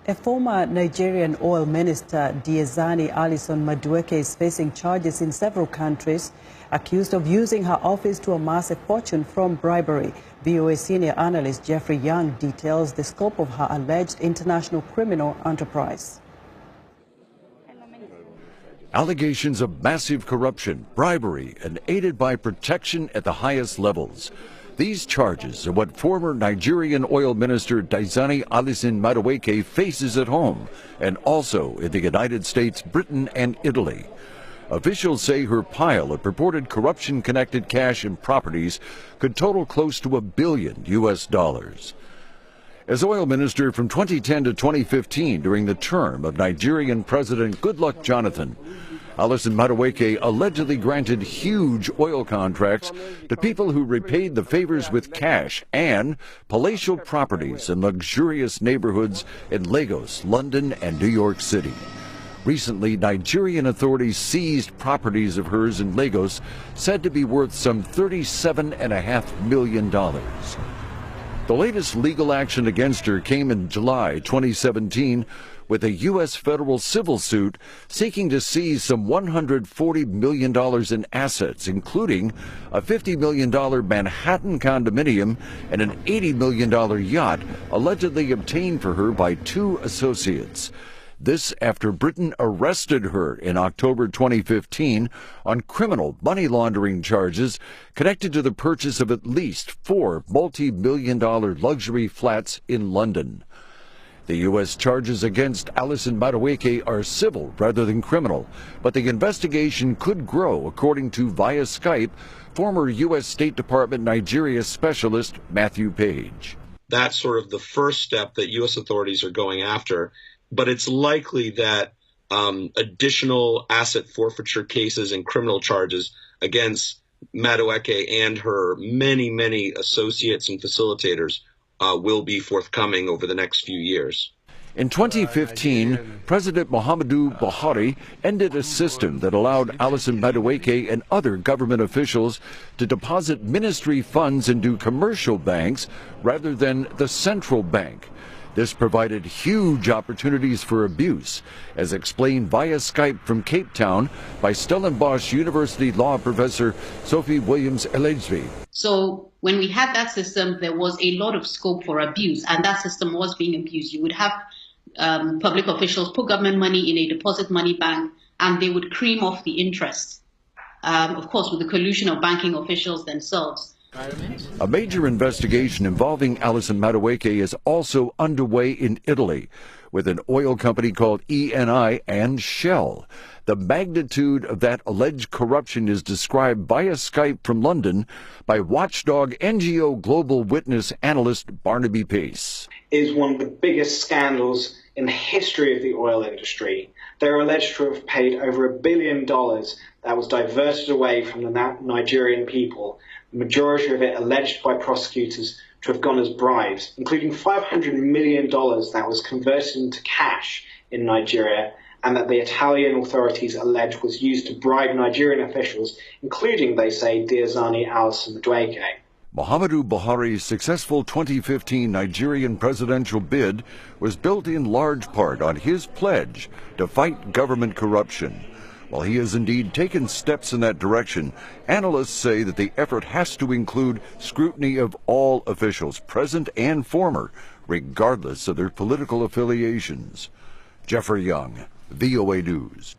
A former Nigerian oil minister, Diezani Alison-Madueke, is facing charges in several countries, accused of using her office to amass a fortune from bribery. VOA senior analyst Jeffrey Young details the scope of her alleged international criminal enterprise. Allegations of massive corruption, bribery, and aided by protection at the highest levels. These charges are what former Nigerian oil minister Diezani Alison-Madueke faces at home and also in the United States, Britain, and Italy. Officials say her pile of purported corruption-connected cash and properties could total close to $1 billion US. As oil minister from 2010 to 2015 during the term of Nigerian President Goodluck Jonathan, Alison-Madueke allegedly granted huge oil contracts to people who repaid the favors with cash and palatial properties in luxurious neighborhoods in Lagos, London, and New York City. Recently, Nigerian authorities seized properties of hers in Lagos said to be worth some $37.5 million. The latest legal action against her came in July 2017 with a U.S. federal civil suit seeking to seize some $140 million in assets, including a $50 million Manhattan condominium and an $80 million yacht allegedly obtained for her by two associates. This after Britain arrested her in October 2015 on criminal money laundering charges connected to the purchase of at least 4 multi-million-dollar luxury flats in London. The U.S. charges against Alison-Madueke are civil rather than criminal, but the investigation could grow, according to, via Skype, former U.S. State Department Nigeria specialist Matthew Page. That's sort of the first step that U.S. authorities are going after, but it's likely that additional asset forfeiture cases and criminal charges against Madueke and her many, many associates and facilitators will be forthcoming over the next few years. In 2015, President Muhammadu Buhari ended a system that allowed Alison-Madueke and other government officials to deposit ministry funds into commercial banks rather than the central bank. This provided huge opportunities for abuse, as explained via Skype from Cape Town by Stellenbosch University law professor Sophie Williams-Ellegsby. So when we had that system, there was a lot of scope for abuse, and that system was being abused. You would have public officials put government money in a deposit money bank, and they would cream off the interest, of course, with the collusion of banking officials themselves. A major investigation involving Alison-Madueke is also underway in Italy with an oil company called Eni and Shell. The magnitude of that alleged corruption is described via Skype from London by watchdog NGO Global Witness analyst Barnaby Pace. Is one of the biggest scandals in the history of the oil industry. They're alleged to have paid over $1 billion that was diverted away from the Nigerian people, the majority of it alleged by prosecutors to have gone as bribes, including $500 million that was converted into cash in Nigeria, and that the Italian authorities allege was used to bribe Nigerian officials, including, they say, Diezani Alison-Madueke. Muhammadu Buhari's successful 2015 Nigerian presidential bid was built in large part on his pledge to fight government corruption. While he has indeed taken steps in that direction, analysts say that the effort has to include scrutiny of all officials, present and former, regardless of their political affiliations. Jeffrey Young, VOA News.